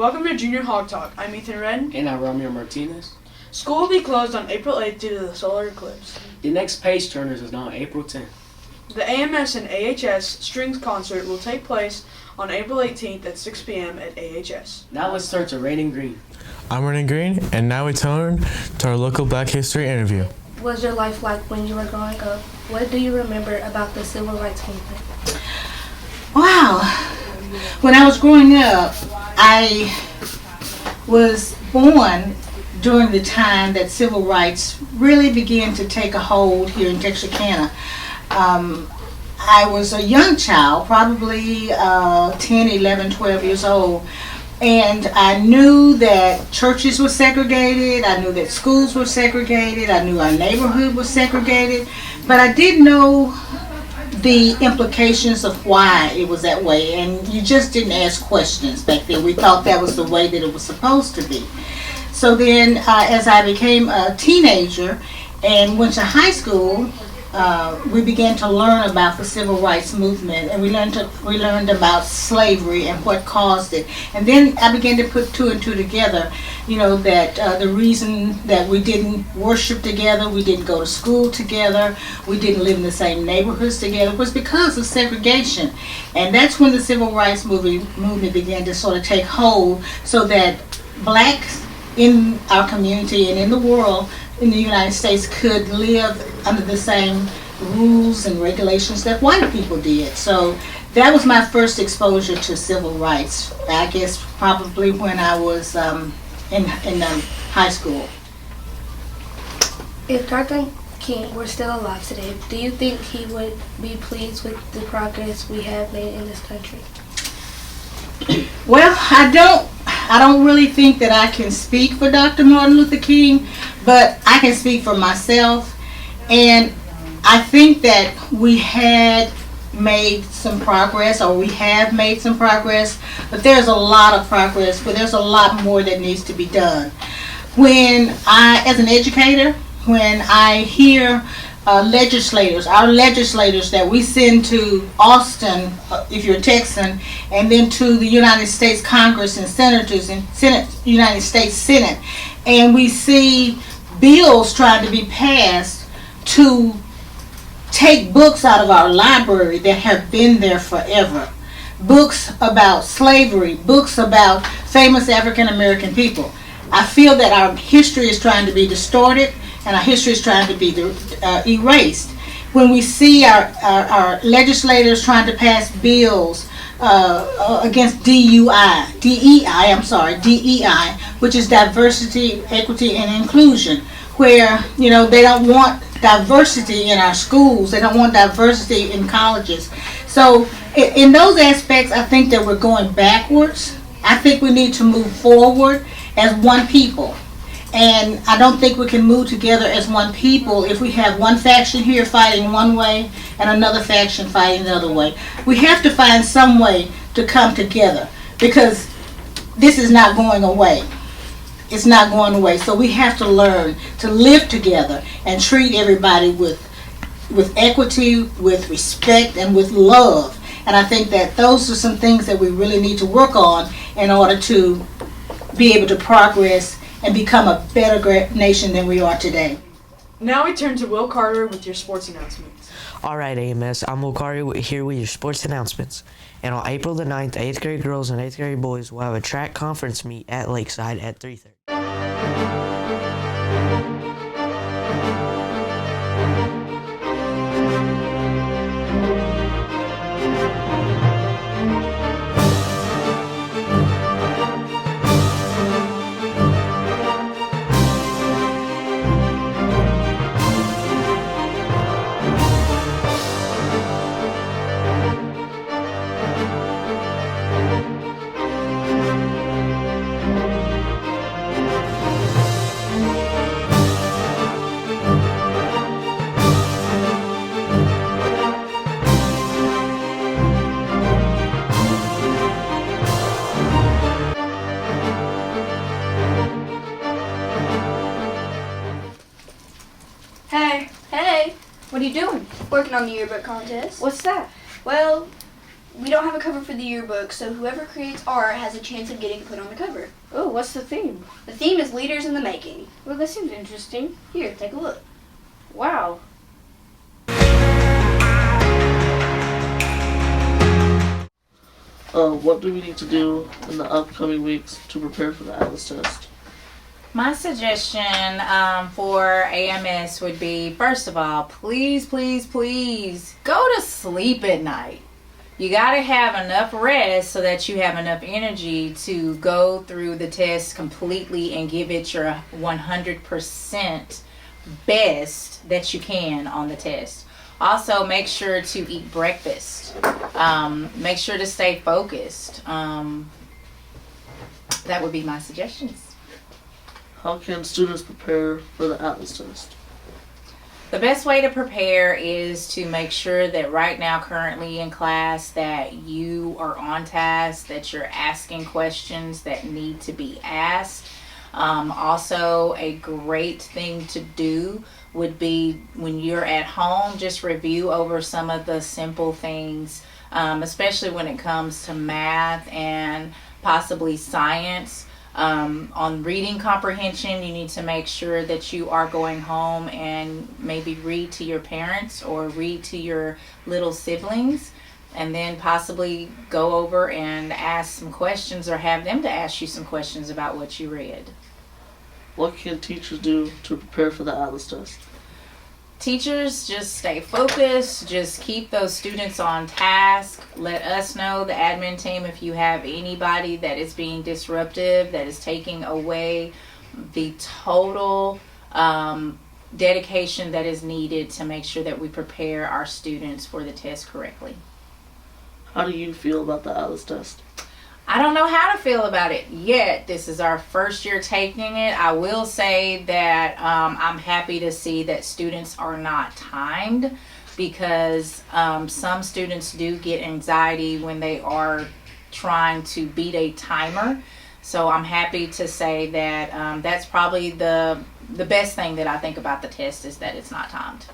Welcome to JrHogTalk. I'm Ethan Redden. And I'm Romeo Martinez. School will be closed on April 8th due to the solar eclipse. The next Page Turners is on April 10th. The AMS and AHS Strings Concert will take place on April 18th at 6 p.m. at AHS. Now let's turn to Red and Green. I'm Red and Green, and now we turn to our local Black History interview. What was your life like when you were growing up? What do you remember about the Civil Rights Movement? Wow. When I was growing up, I was born during the time that civil rights really began to take a hold here in Texarkana. I was a young child, probably 10, 11, 12 years old, and I knew that churches were segregated, I knew that schools were segregated, I knew our neighborhood was segregated, but I didn't know the implications of why it was that way, and you just didn't ask questions back then. We thought that was the way that it was supposed to be. So then as I became a teenager and went to high school, we began to learn about the civil rights movement, and we learned about slavery and what caused it. And then I began to put two and two together, that the reason that we didn't worship together, we didn't go to school together, we didn't live in the same neighborhoods together, was because of segregation. And that's when the civil rights movement began to sort of take hold, so that blacks in our community and in the world, in the United States, could live under the same rules and regulations that white people did. So that was my first exposure to civil rights, I guess probably when I was in high school. If Dr. King were still alive today, do you think he would be pleased with the progress we have made in this country? Well, I don't really think that I can speak for Dr. Martin Luther King, but I can speak for myself, and I think that we had made some progress, or we have made some progress, but there's a lot of progress, but there's a lot more that needs to be done. When I, as an educator, when I hear our legislators that we send to Austin, if you're a Texan, and then to the United States Congress and senators and United States Senate, and we see bills trying to be passed to take books out of our library that have been there forever. Books about slavery, books about famous African American people. I feel that our history is trying to be distorted, and our history is trying to be erased. When we see our legislators trying to pass bills against DEI, which is diversity, equity, and inclusion, where they don't want diversity in our schools, they don't want diversity in colleges. So in those aspects, I think that we're going backwards. I think we need to move forward as one people. And I don't think we can move together as one people if we have one faction here fighting one way and another faction fighting the other way. We have to find some way to come together, because this is not going away. It's not going away. So we have to learn to live together and treat everybody with equity, with respect, and with love. And I think that those are some things that we really need to work on in order to be able to progress and become a better nation than we are today. Now we turn to Will Carter with your sports announcements. All right, AMS, I'm Will Carter here with your sports announcements. And on April the 9th, 8th grade girls and 8th grade boys will have a track conference meet at Lakeside at 3:30. Hey. Hey. What are you doing? Working on the yearbook contest. What's that? Well, we don't have a cover for the yearbook, so whoever creates art has a chance of getting put on the cover. Oh, what's the theme? The theme is Leaders in the Making. Well, that seems interesting. Here, take a look. Wow. What do we need to do in the upcoming weeks to prepare for the Atlas test? My suggestion for AMS would be, first of all, please, please, please go to sleep at night. You got to have enough rest so that you have enough energy to go through the test completely and give it your 100% best that you can on the test. Also, make sure to eat breakfast. Make sure to stay focused. That would be my suggestions. How can students prepare for the Atlas test? The best way to prepare is to make sure that right now, currently in class, that you are on task, that you're asking questions that need to be asked. Also, a great thing to do would be when you're at home, just review over some of the simple things, especially when it comes to math and possibly science. On reading comprehension, you need to make sure that you are going home and maybe read to your parents or read to your little siblings, and then possibly go over and ask some questions or have them to ask you some questions about what you read. What can teachers do to prepare for the Atlas test? Teachers, just stay focused, just keep those students on task. Let us know, the admin team, if you have anybody that is being disruptive, that is taking away the total dedication that is needed to make sure that we prepare our students for the test correctly. How do you feel about the Atlas test? I don't know how to feel about it yet. This is our first year taking it. I will say that I'm happy to see that students are not timed, because some students do get anxiety when they are trying to beat a timer. So I'm happy to say that that's probably the best thing that I think about the test, is that it's not timed.